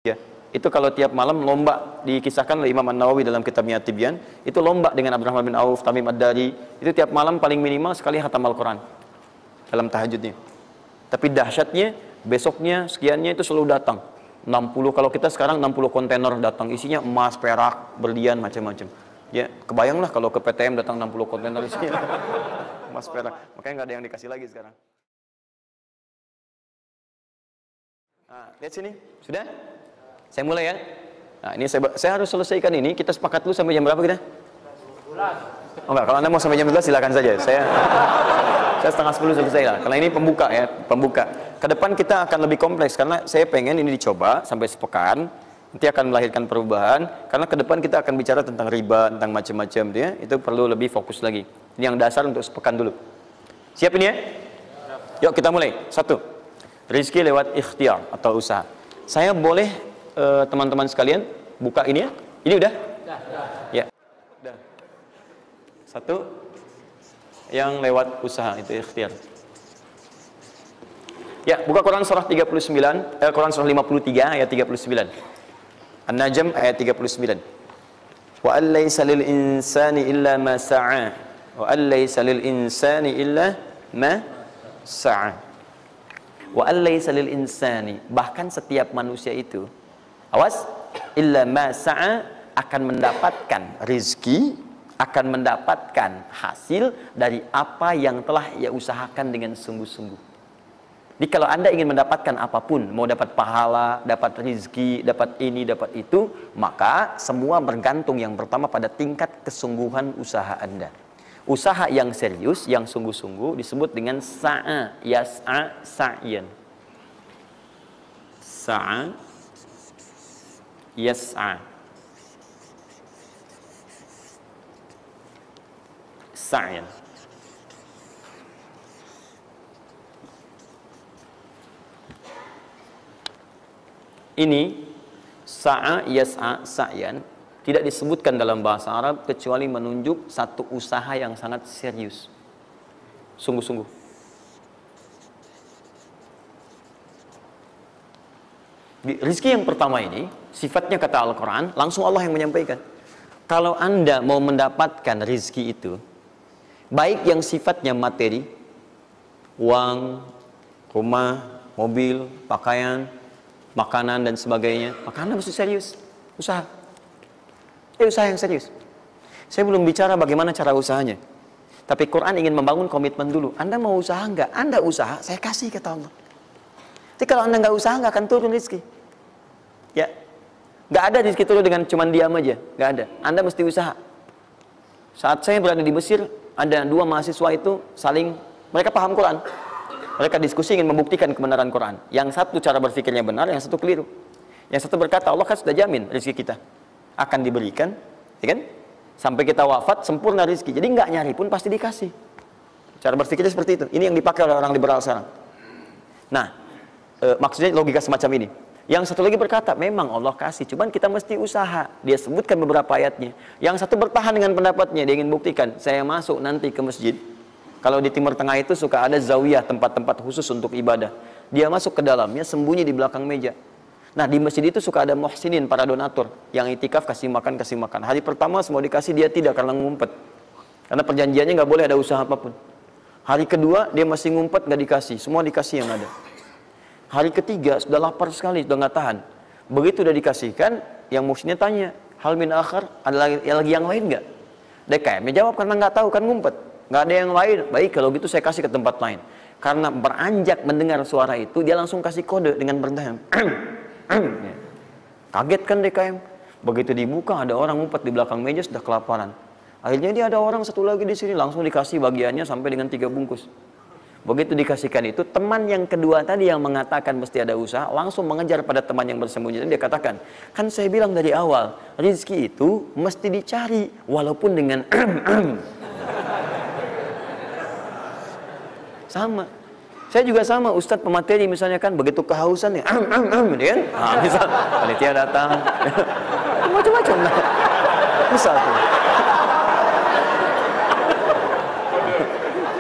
Ya, itu kalau tiap malam lomba, dikisahkan oleh Imam An-Nawawi dalam kitabnya At-Tibyan, itu lomba dengan Abdurrahman bin Auf, Tamim Ad-Dari, itu tiap malam paling minimal sekali khatam Al-Quran dalam tahajudnya. Tapi dahsyatnya, besoknya sekiannya itu selalu datang. 60, kalau kita sekarang 60 kontainer datang, isinya emas, perak, berlian, macam-macam. Ya, kebayanglah kalau ke PTM datang 60 kontainer isinya emas, perak. Makanya nggak ada yang dikasih lagi sekarang. Nah, lihat sini, sudah? Saya mulai ya. Nah, ini saya harus selesaikan ini. Kita sepakat dulu sampai jam berapa kita? 12. Oh enggak, kalau Anda mau sampai jam 12 silakan saja. Saya setengah 10 selesai lah. Karena ini pembuka ya, pembuka. Ke depan kita akan lebih kompleks karena saya pengen ini dicoba sampai sepekan. Nanti akan melahirkan perubahan. Karena ke depan kita akan bicara tentang riba, tentang macam-macam ya. Itu perlu lebih fokus lagi. Ini yang dasar untuk sepekan dulu. Siap ini ya? Yuk kita mulai. 1. Rizki lewat ikhtiar atau usaha. Saya boleh teman-teman sekalian buka ini ya? Ini udah? Ya. Udah. 1 yang lewat usaha itu ikhtiar. Ya, buka Quran surah 39, Quran surah 53 ayat 39. An-Najm ayat 39. Wa allaysa lil insani illa ma sa'a. Wa allaysa lil insani illa ma sa'a. Wa allaysa lil insani, bahkan setiap manusia itu, awas, illa ma sa'a, akan mendapatkan rizki, akan mendapatkan hasil dari apa yang telah ia usahakan dengan sungguh-sungguh. Jadi kalau Anda ingin mendapatkan apapun, mau dapat pahala, dapat rizki, dapat ini, dapat itu, maka semua bergantung yang pertama pada tingkat kesungguhan usaha Anda. Usaha yang serius, yang sungguh-sungguh disebut dengan sa'a, yas'a, sa'yan. Sa'a, yas'a, sa'yan. Ini sa'a, yas'a, sa'yan tidak disebutkan dalam bahasa Arab kecuali menunjuk satu usaha yang sangat serius, sungguh-sungguh. Rizki yang pertama ini sifatnya kata Al-Quran, langsung Allah yang menyampaikan. Kalau Anda mau mendapatkan rizki itu, baik yang sifatnya materi, uang, rumah, mobil, pakaian, makanan dan sebagainya, maka Anda mesti serius usaha. Usaha yang serius. Saya belum bicara bagaimana cara usahanya, tapi Quran ingin membangun komitmen dulu. Anda mau usaha enggak? Anda usaha, saya kasih kata Allah. Tapi kalau Anda nggak usaha, nggak akan turun rezeki. Ya, nggak ada rezeki turun dengan cuman diam aja, nggak ada. Anda mesti usaha. Saat saya berada di Mesir, ada 2 mahasiswa itu saling, mereka paham Quran. Mereka diskusi ingin membuktikan kebenaran Quran. Yang satu cara berpikirnya benar, yang satu keliru. Yang satu berkata, Allah kan sudah jamin rezeki kita akan diberikan, ya kan? Sampai kita wafat sempurna rezeki. Jadi nggak nyari pun pasti dikasih. Cara berpikirnya seperti itu. Ini yang dipakai oleh orang liberal sekarang. Nah, maksudnya logika semacam ini. Yang satu lagi berkata, memang Allah kasih, cuman kita mesti usaha. Dia sebutkan beberapa ayatnya. Yang satu bertahan dengan pendapatnya, dia ingin buktikan, saya masuk nanti ke masjid. Kalau di Timur Tengah itu suka ada zawiyah, tempat-tempat khusus untuk ibadah. Dia masuk ke dalamnya, sembunyi di belakang meja. Nah, di masjid itu suka ada muhsinin, para donatur, yang itikaf kasih makan, kasih makan. Hari pertama semua dikasih, dia tidak, karena ngumpet. Karena perjanjiannya nggak boleh ada usaha apapun. Hari kedua, dia masih ngumpet, nggak dikasih. Semua dikasih yang ada. Hari ketiga, sudah lapar sekali, sudah nggak tahan. Begitu udah dikasihkan, yang muhsinnya tanya, hal min akhar, ada lagi yang lain nggak? DKM-nya jawab, karena nggak tahu, kan ngumpet. Nggak ada yang lain. Baik, kalau gitu saya kasih ke tempat lain. Karena beranjak mendengar suara itu, dia langsung kasih kode dengan bertahan. Kaget kan DKM. Begitu dibuka, ada orang ngumpet di belakang meja, sudah kelaparan. Akhirnya dia ada orang satu lagi di sini, langsung dikasih bagiannya sampai dengan 3 bungkus. Begitu dikasihkan itu, teman yang kedua tadi yang mengatakan mesti ada usaha, langsung mengejar pada teman yang bersembunyi. Dan dia katakan, kan saya bilang dari awal, rezeki itu mesti dicari, walaupun dengan sama. Saya juga sama, Ustadz pemateri misalnya kan, begitu kehausan ya, kan? Nah, misal, panitia datang, macam-macam lah. Misal.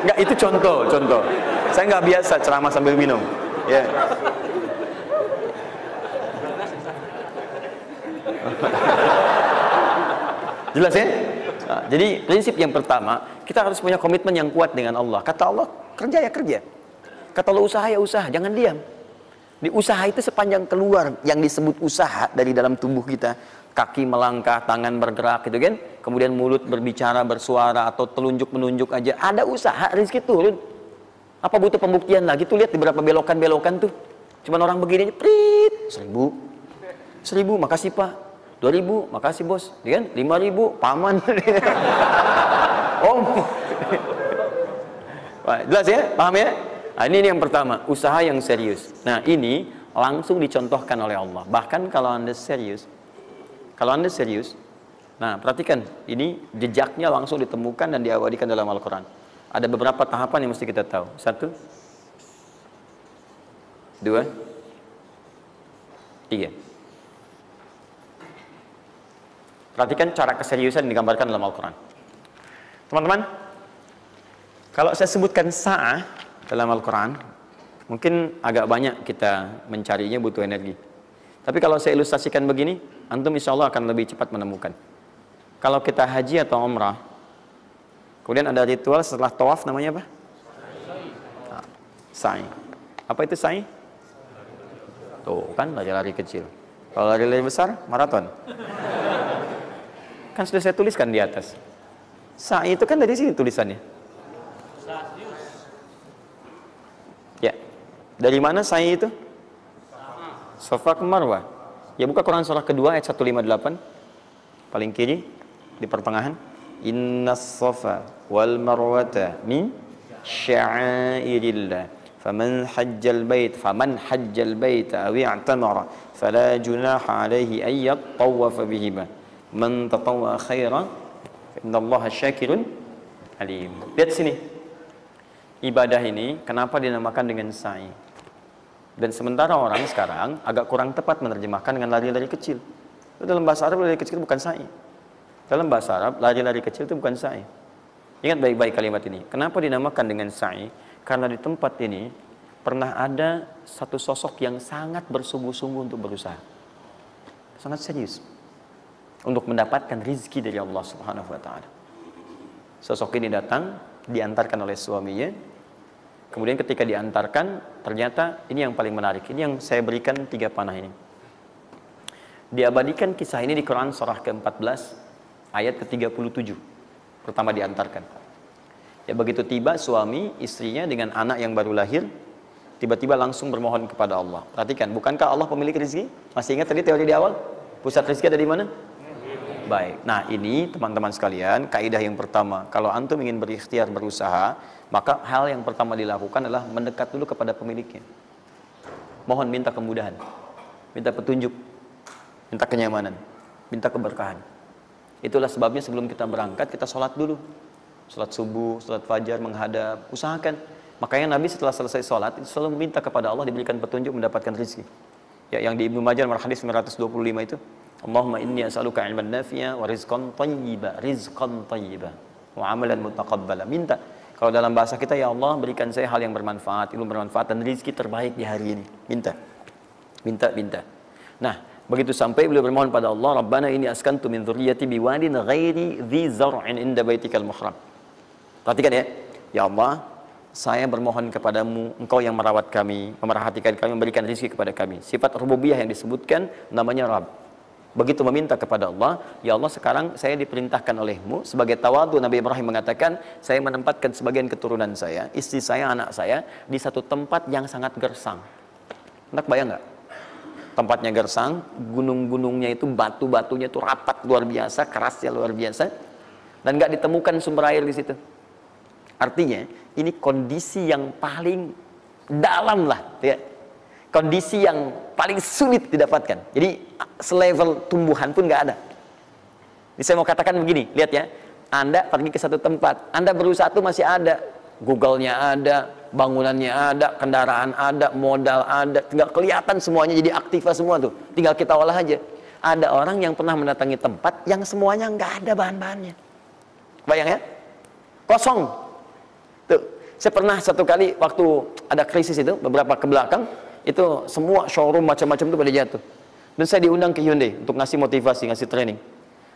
Enggak, itu contoh. Saya nggak biasa ceramah sambil minum. Ya. Jelas ya? Nah, jadi prinsip yang pertama, kita harus punya komitmen yang kuat dengan Allah. Kata Allah, kerja ya kerja. Kata Allah, usaha ya usaha, jangan diam. Di usaha itu sepanjang keluar yang disebut usaha dari dalam tubuh kita, kaki melangkah, tangan bergerak gitu kan, kemudian mulut berbicara, bersuara, atau telunjuk menunjuk aja, ada usaha, rezeki turun. Apa butuh pembuktian lagi tuh? Lihat di beberapa belokan-belokan tuh, cuman orang begini aja, prit, 1.000, makasih Pak, 2.000, makasih bos, kan? 5.000, paman. Om. Wah, jelas ya, paham ya? Nah, ini yang pertama, usaha yang serius. Nah, ini langsung dicontohkan oleh Allah. Bahkan kalau Anda serius, nah perhatikan, ini jejaknya langsung ditemukan dan diabadikan dalam Al-Quran. Ada beberapa tahapan yang mesti kita tahu. 1, 2, 3. Perhatikan cara keseriusan yang digambarkan dalam Al-Quran. Teman-teman, kalau saya sebutkan sa'ah dalam Al-Quran, mungkin agak banyak kita mencarinya, butuh energi. Tapi kalau saya ilustrasikan begini, antum insya Allah akan lebih cepat menemukan. Kalau kita haji atau umrah, kemudian ada ritual setelah tawaf, namanya apa? Sa'i. Apa itu sa'i? Tuh kan, lari-lari kecil. Kalau lari-lari besar, maraton. Kan sudah saya tuliskan di atas. Sa'i itu kan dari sini tulisannya. Ya, dari mana sa'i itu? Safa ke Marwah. Ya, buka Quran surah kedua ayat 158, paling kiri di pertengahan. Innas safa wal marwata min sya'airillah. Faman hajjal bait aw i'tamara fala junaha alaihi ay yatawafa bihima. Man tatawwa khairan innallaha syakirun alim. Lihat sini. Ibadah ini kenapa dinamakan dengan sa'i? Dan sementara orang sekarang agak kurang tepat menerjemahkan dengan lari-lari kecil. Dalam bahasa Arab lari kecil bukan sa'i. Dalam bahasa Arab lari-lari kecil itu bukan sa'i. Ingat baik-baik kalimat ini. Kenapa dinamakan dengan sa'i? Karena di tempat ini pernah ada satu sosok yang sangat bersungguh-sungguh untuk berusaha. Sangat serius untuk mendapatkan rizki dari Allah Subhanahu wa taala. Sosok ini datang, diantarkan oleh suaminya. Kemudian ketika diantarkan, ternyata ini yang paling menarik. Ini yang saya berikan 3 panah ini. Diabadikan kisah ini di Quran surah ke-14 ayat ke-37. Pertama diantarkan. Ya, begitu tiba suami, istrinya dengan anak yang baru lahir, tiba-tiba langsung bermohon kepada Allah. Perhatikan, bukankah Allah pemilik rezeki? Masih ingat tadi teori di awal? Pusat rezeki ada di mana? Baik. Nah, ini teman-teman sekalian, kaidah yang pertama. Kalau antum ingin berikhtiar berusaha, maka hal yang pertama dilakukan adalah mendekat dulu kepada pemiliknya. Mohon minta kemudahan, minta petunjuk, minta kenyamanan, minta keberkahan. Itulah sebabnya sebelum kita berangkat, kita sholat dulu. Sholat subuh, sholat fajar, menghadap, usahakan. Makanya Nabi setelah selesai sholat, selalu meminta kepada Allah diberikan petunjuk mendapatkan rezeki. Ya, yang di Ibnu Majah nomor hadis 925 itu, Allahumma inni as'aluka ilman nafi'a wa rizqan thayyiba wa amalan mutaqabbala. Minta. Kalau dalam bahasa kita, ya Allah berikan saya hal yang bermanfaat, ilmu bermanfaat dan rezeki terbaik di hari ini. Minta. Nah, begitu sampai beliau bermohon pada Allah, Rabbana inni askantu min dzurriyyati biwadin ghairi dzi zar'in inda baitikal muhram. Perhatikan ya. Ya Allah, saya bermohon kepadamu, engkau yang merawat kami, memerhatikan kami, memberikan rezeki kepada kami. Sifat rububiyah yang disebutkan namanya Rabb. Begitu meminta kepada Allah, ya Allah sekarang saya diperintahkan olehmu sebagai tawadu. Nabi Ibrahim mengatakan, saya menempatkan sebagian keturunan saya, istri saya, anak saya di satu tempat yang sangat gersang. Enak bayang nggak? Tempatnya gersang, gunung-gunungnya itu, batu-batunya itu rapat luar biasa, kerasnya luar biasa, dan nggak ditemukan sumber air di situ. Artinya ini kondisi yang paling dalam lah, ya. Kondisi yang paling sulit didapatkan. Jadi selevel tumbuhan pun nggak ada. Jadi saya mau katakan begini, lihat ya. Anda pergi ke satu tempat, Anda berusaha tuh masih ada. Google-nya ada, bangunannya ada, kendaraan ada, modal ada. Tinggal kelihatan semuanya jadi aktiva semua tuh. Tinggal kita olah aja. Ada orang yang pernah mendatangi tempat yang semuanya nggak ada bahan-bahannya. Bayang ya? Kosong. Tuh, saya pernah satu kali waktu ada krisis itu, beberapa ke belakang, itu semua showroom macam-macam itu pada jatuh. Dan saya diundang ke Hyundai untuk ngasih motivasi, ngasih training.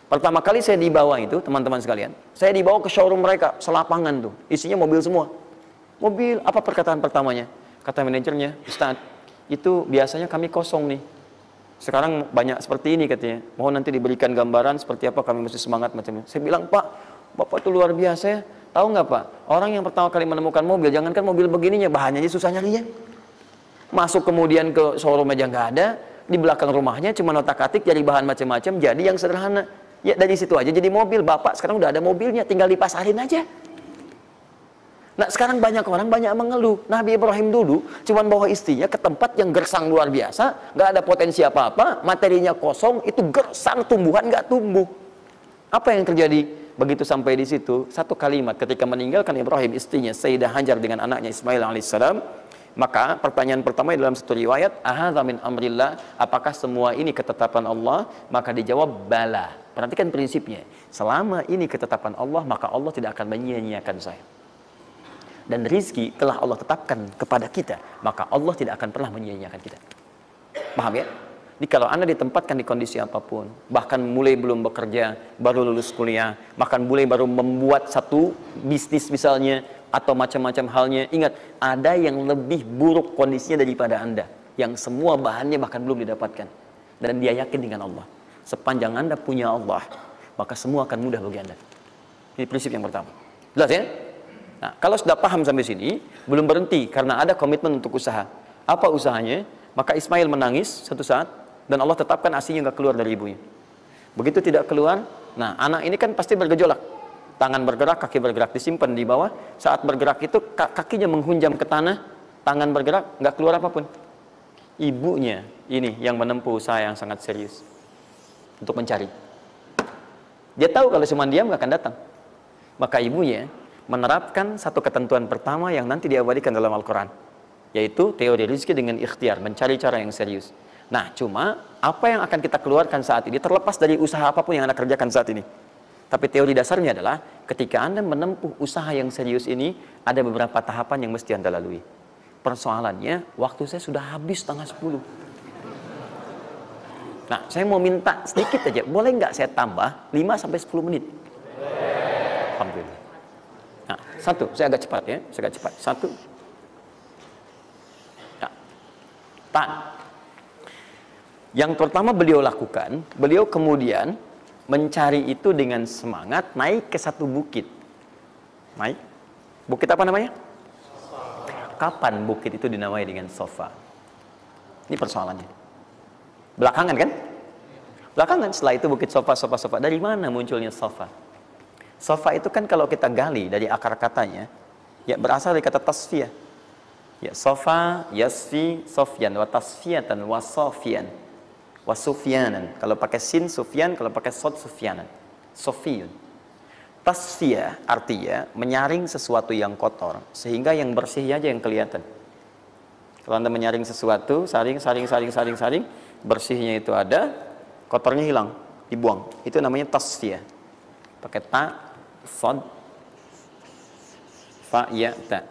Pertama kali saya dibawa itu, teman-teman sekalian, saya dibawa ke showroom mereka, selapangan tuh, isinya mobil semua. Mobil, apa perkataan pertamanya? Kata manajernya, Ustadz, itu biasanya kami kosong nih. Sekarang banyak seperti ini katanya. Mohon nanti diberikan gambaran seperti apa, kami mesti semangat macamnya. Saya bilang, Pak, Bapak itu luar biasa ya. Tahu nggak Pak, orang yang pertama kali menemukan mobil, jangankan mobil begininya, bahannya aja susah nyarinya. Masuk kemudian ke showroom aja nggak ada, di belakang rumahnya cuma otak-atik cari bahan macam-macam, jadi yang sederhana. Ya dari situ aja jadi mobil. Bapak sekarang udah ada mobilnya, tinggal dipasarin aja. Nah sekarang banyak orang banyak mengeluh. Nabi Ibrahim dulu cuma bawa istrinya ke tempat yang gersang luar biasa, nggak ada potensi apa-apa, materinya kosong, itu gersang, tumbuhan nggak tumbuh. Apa yang terjadi? Begitu sampai di situ, satu kalimat ketika meninggalkan Ibrahim istrinya Sayyidah Hajar dengan anaknya Ismail alaihissalam, maka pertanyaan pertama dalam satu riwayat, ahadza min amrillah, apakah semua ini ketetapan Allah? Maka dijawab bala. Perhatikan prinsipnya, selama ini ketetapan Allah, maka Allah tidak akan menyia-nyiakan saya. Dan rizki telah Allah tetapkan kepada kita, maka Allah tidak akan pernah menyia-nyiakan kita. Paham ya? Jadi kalau Anda ditempatkan di kondisi apapun, bahkan mulai belum bekerja, baru lulus kuliah, bahkan mulai baru membuat satu bisnis misalnya, atau macam-macam halnya, ingat, ada yang lebih buruk kondisinya daripada Anda, yang semua bahannya bahkan belum didapatkan. Dan dia yakin dengan Allah. Sepanjang Anda punya Allah, maka semua akan mudah bagi Anda. Ini prinsip yang pertama. Jelas ya? Nah, kalau sudah paham sampai sini, belum berhenti karena ada komitmen untuk usaha. Apa usahanya? Maka Ismail menangis satu saat, dan Allah tetapkan ASInya nggak keluar dari ibunya. Begitu tidak keluar, nah anak ini kan pasti bergejolak. Tangan bergerak, kaki bergerak, disimpan di bawah. Saat bergerak itu kakinya menghunjam ke tanah, tangan bergerak, nggak keluar apapun. Ibunya ini yang menempuh usaha yang sangat serius untuk mencari. Dia tahu kalau cuma diam nggak akan datang. Maka ibunya menerapkan satu ketentuan pertama yang nanti diabadikan dalam Al-Quran, yaitu teori rezeki dengan ikhtiar, mencari cara yang serius. Nah, cuma apa yang akan kita keluarkan saat ini terlepas dari usaha apapun yang Anda kerjakan saat ini. Tapi teori dasarnya adalah ketika Anda menempuh usaha yang serius ini, ada beberapa tahapan yang mesti Anda lalui. Persoalannya, waktu saya sudah habis 9:30. Nah, saya mau minta sedikit aja, boleh nggak saya tambah 5-10 menit? Alhamdulillah. Nah, satu, saya agak cepat ya, saya agak cepat. Satu. Nah, yang pertama beliau lakukan, beliau kemudian mencari itu dengan semangat, naik ke satu bukit. Naik. Bukit apa namanya? Kapan bukit itu dinamai dengan Sofa? Ini persoalannya. Belakangan kan? Belakangan, setelah itu bukit Sofa. Dari mana munculnya Sofa? Sofa itu kan kalau kita gali dari akar katanya, ya berasal dari kata tasfiyah. Ya, Sofa, yasfi, sofyan, wa tasfiyatan, wa sofian. Wa sufyanan. Kalau pakai sin, sufyan. Kalau pakai sod, sufyanan. Sofiyun. Tasfiyah artinya menyaring sesuatu yang kotor, sehingga yang bersih aja yang kelihatan. Kalau Anda menyaring sesuatu, saring, bersihnya itu ada, kotornya hilang, dibuang. Itu namanya tasfiyah. Pakai ta, sod, fa, ya, ta.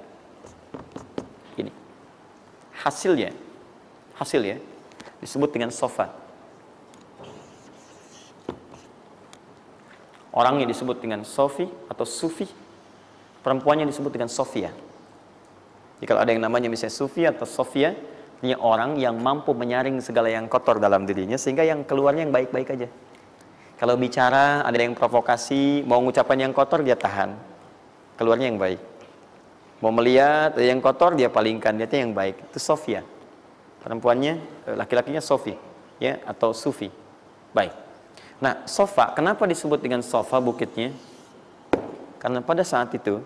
Ini. Hasilnya disebut dengan sofa. Orangnya disebut dengan Sofi atau Sufi. Perempuannya disebut dengan Sofia. Jadi kalau ada yang namanya misalnya Sufi atau Sofia, ini orang yang mampu menyaring segala yang kotor dalam dirinya, sehingga yang keluarnya yang baik-baik aja. Kalau bicara, ada yang provokasi, mau ngucapkan yang kotor, dia tahan. Keluarnya yang baik. Mau melihat, ada yang kotor, dia palingkan. Dia yang baik. Itu Sofia. Perempuannya, laki-lakinya Sofi. Ya, atau Sufi. Baik. Nah, Sofa, kenapa disebut dengan Sofa bukitnya? Karena pada saat itu,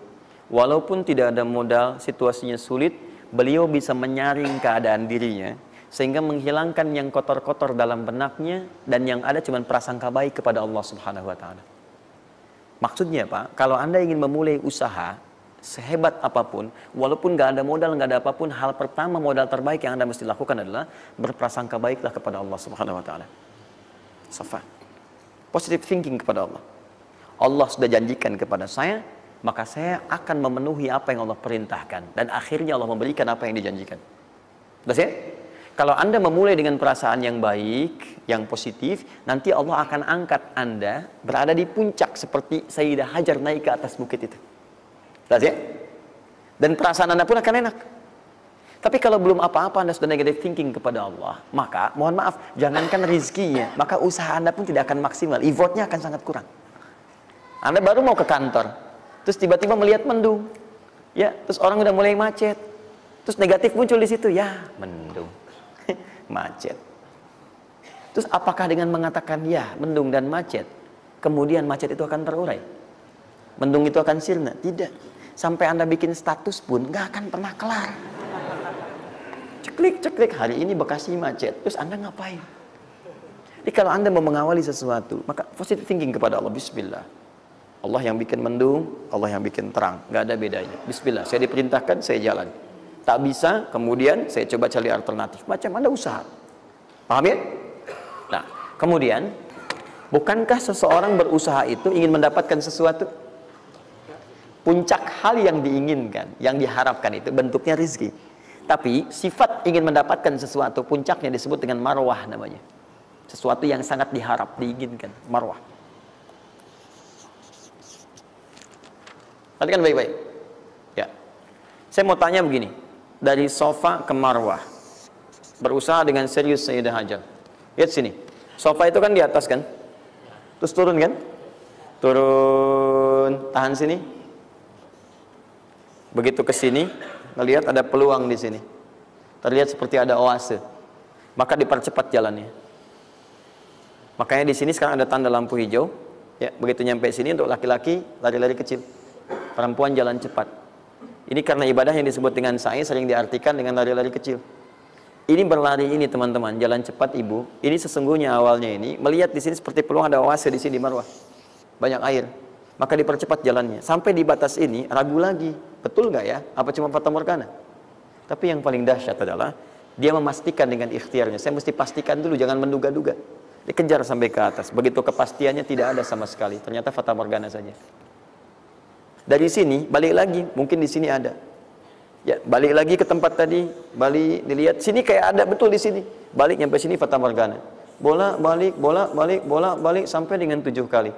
walaupun tidak ada modal, situasinya sulit, beliau bisa menyaring keadaan dirinya, sehingga menghilangkan yang kotor-kotor dalam benaknya, dan yang ada cuma prasangka baik kepada Allah Subhanahu wa Ta'ala. Maksudnya Pak, kalau Anda ingin memulai usaha, sehebat apapun, walaupun nggak ada modal, nggak ada apapun, hal pertama modal terbaik yang Anda mesti lakukan adalah berprasangka baiklah kepada Allah Subhanahu wa Ta'ala. Sofa. Positive thinking kepada Allah. Allah sudah janjikan kepada saya, maka saya akan memenuhi apa yang Allah perintahkan. Dan akhirnya Allah memberikan apa yang dijanjikan. Jelas ya? Kalau Anda memulai dengan perasaan yang baik, yang positif, nanti Allah akan angkat Anda berada di puncak seperti Sayyidah Hajar naik ke atas bukit itu. Jelas ya? Dan perasaan Anda pun akan enak. Tapi kalau belum apa-apa Anda sudah negative thinking kepada Allah, maka mohon maaf, jangankan rizkinya, maka usaha Anda pun tidak akan maksimal, effortnya akan sangat kurang. Anda baru mau ke kantor, terus tiba-tiba melihat mendung, ya, terus orang udah mulai macet, terus negatif muncul di situ, ya mendung, macet. Terus apakah dengan mengatakan ya mendung dan macet, kemudian macet itu akan terurai? Mendung itu akan sirna? Tidak. Sampai Anda bikin status pun nggak akan pernah kelar. Ceklik, hari ini Bekasi macet. Terus Anda ngapain? Jadi kalau Anda mau mengawali sesuatu, maka positive thinking kepada Allah. Bismillah. Allah yang bikin mendung, Allah yang bikin terang. Nggak ada bedanya. Bismillah. Saya diperintahkan, saya jalan. Tak bisa, kemudian saya coba cari alternatif. Macam Anda usaha. Paham ya? Nah, kemudian, bukankah seseorang berusaha itu ingin mendapatkan sesuatu? Puncak hal yang diinginkan, yang diharapkan itu bentuknya rizki. Tapi sifat ingin mendapatkan sesuatu, puncaknya disebut dengan marwah namanya. Sesuatu yang sangat diharap, diinginkan, marwah. Perhatikan baik-baik. Ya. Saya mau tanya begini, dari sofa ke marwah, berusaha dengan serius Sayyidah Hajar. Lihat sini, sofa itu kan di atas kan, terus turun kan, turun, tahan sini. Begitu ke sini, ngelihat ada peluang di sini, terlihat seperti ada oase, maka dipercepat jalannya. Makanya di sini sekarang ada tanda lampu hijau. Ya, begitu nyampe sini untuk laki-laki lari-lari kecil, perempuan jalan cepat. Ini karena ibadah yang disebut dengan sa'i sering diartikan dengan lari-lari kecil. Ini berlari ini teman-teman, jalan cepat ibu. Ini sesungguhnya awalnya ini melihat di sini seperti peluang ada oase di sini di marwah, banyak air. Maka dipercepat jalannya. Sampai di batas ini ragu lagi, betul nggak ya? Apa cuma fata morgana? Tapi yang paling dahsyat adalah dia memastikan dengan ikhtiarnya. Saya mesti pastikan dulu, jangan menduga-duga. Dikejar sampai ke atas. Begitu kepastiannya tidak ada sama sekali. Ternyata fata morgana saja. Dari sini balik lagi, mungkin di sini ada. Ya, balik lagi ke tempat tadi, balik dilihat sini kayak ada betul di sini. Balik nyampe sini fata morgana. Bola balik, bola balik, bola balik sampai dengan 7 kali.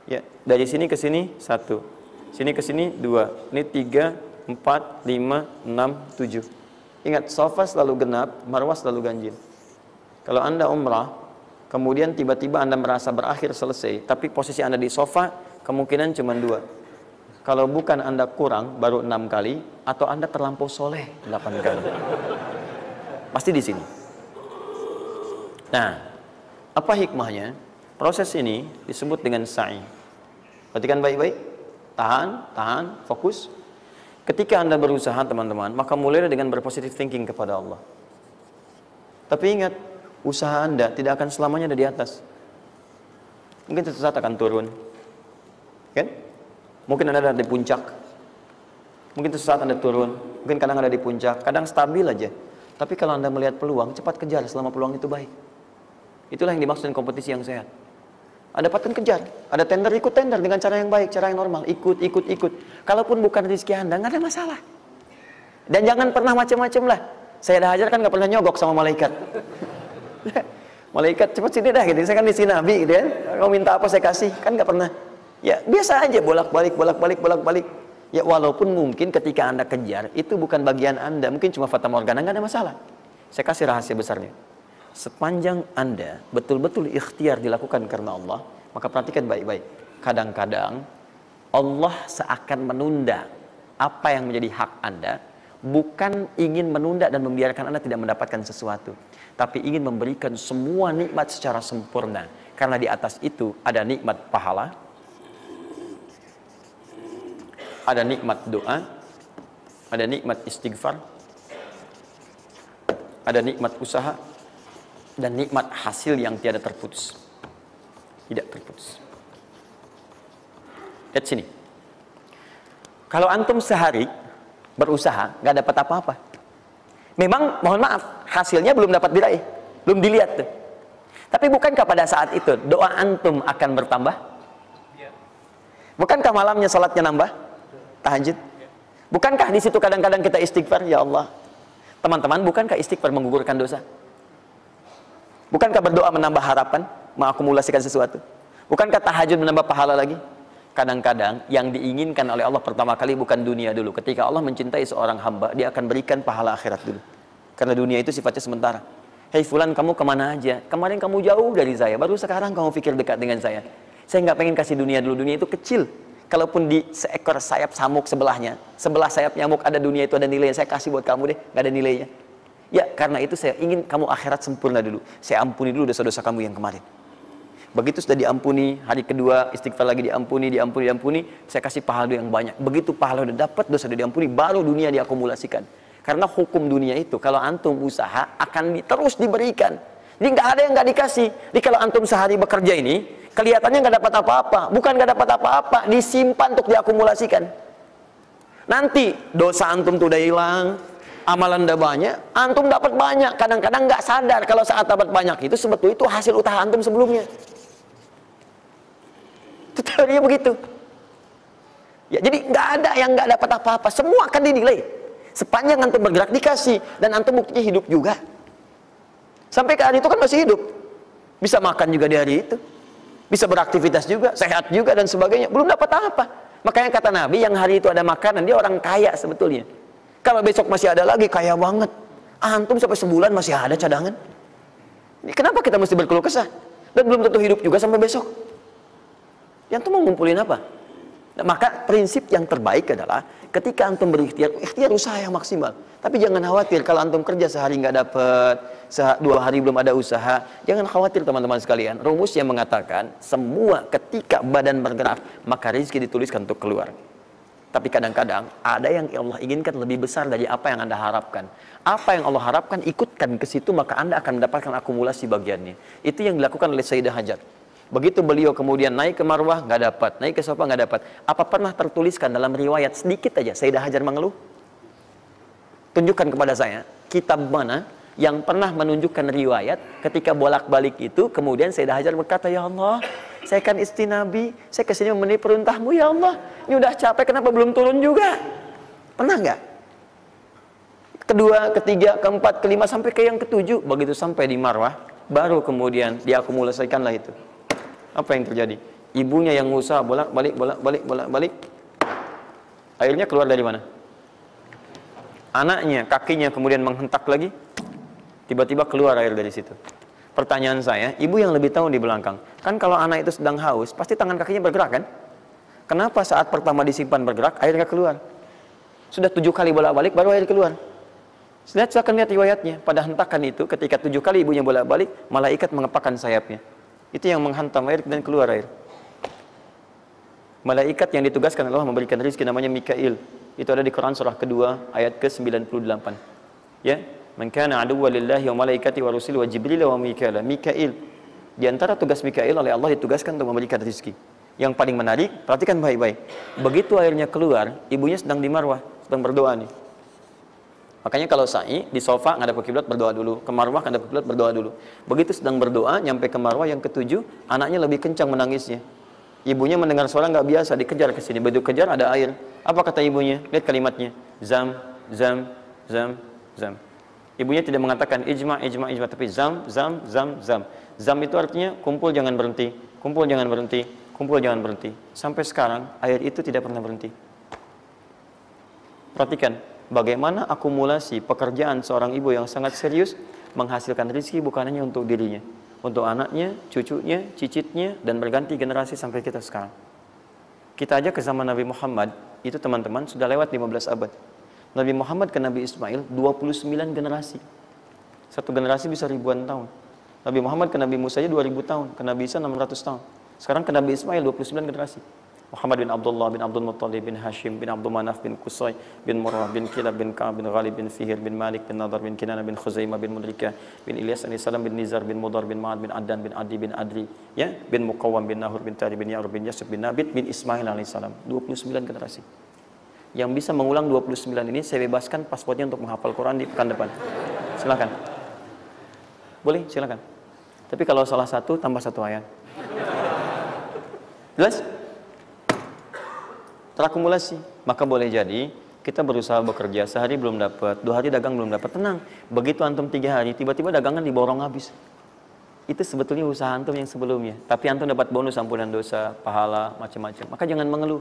Ya, dari sini ke sini 1, sini ke sini 2, ini 3, 4, 5, 6, 7. Ingat, sofa selalu genap, marwah selalu ganjil. Kalau Anda umrah, kemudian tiba-tiba Anda merasa berakhir selesai, tapi posisi Anda di sofa kemungkinan cuma 2. Kalau bukan Anda kurang baru 6 kali, atau Anda terlampau soleh 8 kali. Pasti di sini. Nah, apa hikmahnya? Proses ini disebut dengan sa'i. Perhatikan baik-baik. Tahan, fokus. Ketika Anda berusaha teman-teman, maka mulailah dengan berpositive thinking kepada Allah. Tapi ingat, usaha Anda tidak akan selamanya ada di atas. Mungkin suatu saat akan turun. Kan? Mungkin Anda ada di puncak. Mungkin suatu saat Anda turun. Mungkin kadang ada di puncak, kadang stabil aja. Tapi kalau Anda melihat peluang, cepat kejar selama peluang itu baik. Itulah yang dimaksud dengan kompetisi yang sehat. Ada paten kejar, ada tender, ikut tender dengan cara yang baik, cara yang normal, ikut. Kalaupun bukan rezeki Anda, nggak ada masalah. Dan jangan pernah macam-macam lah. Sayyidah Hajar kan nggak pernah nyogok sama malaikat. Malaikat cepat sini dah, gitu. Saya kan di sini Nabi, gitu kan. Kau minta apa saya kasih, kan nggak pernah. Ya biasa aja bolak-balik. Ya walaupun mungkin ketika Anda kejar itu bukan bagian Anda, mungkin cuma fata morgana, nggak ada masalah. Saya kasih rahasia besarnya. Sepanjang Anda betul-betul ikhtiar dilakukan karena Allah, maka perhatikan baik-baik. Kadang-kadang Allah seakan menunda apa yang menjadi hak Anda, bukan ingin menunda dan membiarkan Anda tidak mendapatkan sesuatu, tapi ingin memberikan semua nikmat secara sempurna. Karena di atas itu ada nikmat pahala, ada nikmat doa, ada nikmat istighfar, ada nikmat usaha, dan nikmat hasil yang tiada terputus. Tidak terputus. Lihat sini. Kalau antum sehari berusaha, nggak dapat apa-apa. Memang, mohon maaf, hasilnya belum dapat diraih. Belum dilihat tuh. Tapi bukankah pada saat itu, doa antum akan bertambah? Bukankah malamnya salatnya nambah? Tahajud? Bukankah di situ kadang-kadang kita istighfar, ya Allah, Teman-teman, bukankah istighfar menggugurkan dosa? Bukankah berdoa menambah harapan, mengakumulasikan sesuatu? Bukankah tahajud menambah pahala lagi? Kadang-kadang yang diinginkan oleh Allah pertama kali bukan dunia dulu. Ketika Allah mencintai seorang hamba, dia akan berikan pahala akhirat dulu. Karena dunia itu sifatnya sementara. Hei fulan, kamu kemana aja? Kemarin kamu jauh dari saya, baru sekarang kamu pikir dekat dengan saya. Saya nggak pengen kasih dunia dulu, dunia itu kecil. Kalaupun di seekor sayap samuk sebelahnya, sebelah sayap nyamuk ada dunia itu ada nilainya, saya kasih buat kamu deh, nggak ada nilainya. Ya, karena itu saya ingin kamu akhirat sempurna dulu. Saya ampuni dulu dosa-dosa kamu yang kemarin. Begitu sudah diampuni, hari kedua istighfar lagi diampuni, saya kasih pahala yang banyak. Begitu pahala udah dapat, dosa udah diampuni, baru dunia diakumulasikan. Karena hukum dunia itu, kalau antum usaha akan terus diberikan. Jadi nggak ada yang nggak dikasih. Jadi kalau antum sehari bekerja ini, kelihatannya nggak dapat apa-apa. Bukan nggak dapat apa-apa, disimpan untuk diakumulasikan. Nanti dosa antum tuh udah hilang, amalan udah banyak, antum dapat banyak. Kadang-kadang nggak sadar kalau saat dapat banyak itu sebetulnya itu hasil usaha antum sebelumnya. Itu teorinya begitu. Ya, jadi nggak ada yang nggak dapat apa-apa, semua akan dinilai. Sepanjang antum bergerak dikasih, dan antum buktinya hidup juga. Sampai ke hari itu kan masih hidup, bisa makan juga di hari itu, bisa beraktivitas juga, sehat juga dan sebagainya. Belum dapat apa. Makanya kata Nabi, yang hari itu ada makanan, dia orang kaya sebetulnya. Kalau besok masih ada lagi, kaya banget. Antum sampai sebulan masih ada cadangan. Ini kenapa kita mesti berkeluh kesah? Dan belum tentu hidup juga sampai besok. Yang antum mau ngumpulin apa? Nah, maka prinsip yang terbaik adalah ketika antum berikhtiar, ikhtiar usaha yang maksimal. Tapi jangan khawatir kalau antum kerja sehari nggak dapat, 2 hari belum ada usaha. Jangan khawatir teman-teman sekalian. Rumus yang mengatakan semua ketika badan bergerak maka rezeki dituliskan untuk keluar. Tapi kadang-kadang ada yang Allah inginkan lebih besar dari apa yang Anda harapkan. Apa yang Allah harapkan ikutkan ke situ, maka Anda akan mendapatkan akumulasi bagiannya. Itu yang dilakukan oleh Sayyidah Hajar. Begitu beliau kemudian naik ke Marwah, nggak dapat, naik ke Safa nggak dapat. Apa pernah tertuliskan dalam riwayat sedikit aja Sayyidah Hajar mengeluh? Tunjukkan kepada saya kitab mana yang pernah menunjukkan riwayat ketika bolak-balik itu kemudian Sayyidah Hajar berkata, ya Allah, saya kan istri Nabi, saya kesini memenuhi perintahmu ya Allah. Ini udah capek, kenapa belum turun juga? Pernah nggak? Kedua, ketiga, keempat, kelima sampai ke yang ketujuh, begitu sampai di Marwah, baru kemudian diakumulasikanlah itu. Apa yang terjadi? Ibunya yang usaha bolak-balik. Airnya keluar dari mana? Anaknya, kakinya kemudian menghentak lagi. Tiba-tiba keluar air dari situ. Pertanyaan saya, ibu yang lebih tahu di belakang. Kan kalau anak itu sedang haus, pasti tangan kakinya bergerak kan? Kenapa saat pertama disimpan bergerak, airnya keluar? Sudah 7 kali bolak-balik, baru air keluar. Silakan lihat riwayatnya. Pada hentakan itu, ketika 7 kali ibunya bolak-balik, malaikat mengepakkan sayapnya. Itu yang menghantam air dan keluar air. Malaikat yang ditugaskan Allah memberikan rezeki namanya Mikail. Itu ada di Quran surah kedua ayat ke-98. Ya, man kana aduwwan lillahi wa malaikati wa rusuli wa jibril wa mikail. Mikail. Di antara tugas Mikail oleh Allah ditugaskan untuk memberikan rezeki. Yang paling menarik, perhatikan baik-baik. Begitu airnya keluar, ibunya sedang di Marwah, sedang berdoa nih. Makanya kalau sa'i di sofa ngadap ke kiblat berdoa dulu, ke Marwah ngadap ke kiblat berdoa dulu. Begitu sedang berdoa nyampe ke Marwah yang ke-7, anaknya lebih kencang menangisnya. Ibunya mendengar suara nggak biasa, dikejar ke sini. Begitu kejar ada air. Apa kata ibunya? Lihat kalimatnya. Zam, zam, zam, zam. Ibunya tidak mengatakan ijma, tapi zam, zam, zam, zam. Zam itu artinya kumpul jangan berhenti, kumpul jangan berhenti, kumpul jangan berhenti. Sampai sekarang air itu tidak pernah berhenti. Perhatikan bagaimana akumulasi pekerjaan seorang ibu yang sangat serius menghasilkan rezeki bukan hanya untuk dirinya, untuk anaknya, cucunya, cicitnya, dan berganti generasi sampai kita sekarang. Kita aja ke zaman Nabi Muhammad, itu teman-teman sudah lewat 15 abad. Nabi Muhammad ke Nabi Ismail 29 generasi. Satu generasi bisa ribuan tahun. Nabi Muhammad ke Nabi Musa aja 2000 tahun, ke Nabi Isa 600 tahun. Sekarang ke Nabi Ismail 29 generasi. Muhammad bin Abdullah bin Abdul Muttalib bin Hashim bin Abdul Manaf bin Qusay bin Murrah bin Kilab bin Ka'ab bin Ghalib bin Fihir bin Malik bin Nadar bin Kinana bin Khuzaimah bin Mudrikah bin Ilyas alaihissalam bin Nizar bin Mudar bin Ma'ad bin Addan bin Adi bin Adri ya bin Muqawwam bin Nahur bin Tari bin Ya'rub bin Yasub bin Nabit bin Ismail alaihissalam. 29 generasi. Yang bisa mengulang 29 ini saya bebaskan paspornya untuk menghafal Quran di pekan depan. Silakan. Boleh, silakan. Tapi kalau salah satu tambah 1 ayat. Jelas? Terakumulasi. Maka boleh jadi Kita berusaha bekerja, sehari belum dapat, 2 hari dagang belum dapat, tenang. Begitu antum 3 hari, tiba-tiba dagangan diborong habis. Itu sebetulnya usaha antum yang sebelumnya. Tapi antum dapat bonus ampunan dosa, pahala, macam-macam. Maka jangan mengeluh.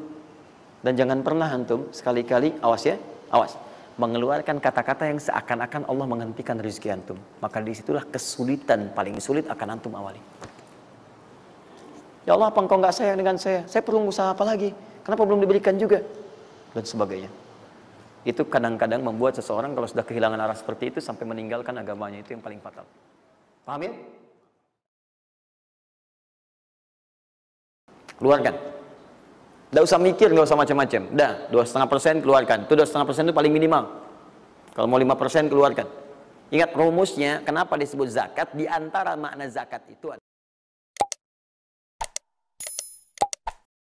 Dan jangan pernah antum sekali-kali, awas ya, awas, mengeluarkan kata-kata yang seakan-akan Allah menghentikan rezeki antum. Maka disitulah kesulitan paling sulit akan antum awali. Ya Allah, apa engkau nggak sayang dengan saya? Saya perlu usaha apa lagi? Kenapa belum diberikan juga? Dan sebagainya. Itu kadang-kadang membuat seseorang kalau sudah kehilangan arah seperti itu sampai meninggalkan agamanya, itu yang paling fatal. Paham ya? Keluarkan. Tidak usah mikir, nggak usah macam-macam. Dah, 2,5% keluarkan. Itu 2,5% itu paling minimal. Kalau mau 5% keluarkan. Ingat rumusnya, kenapa disebut zakat? Di antara makna zakat itu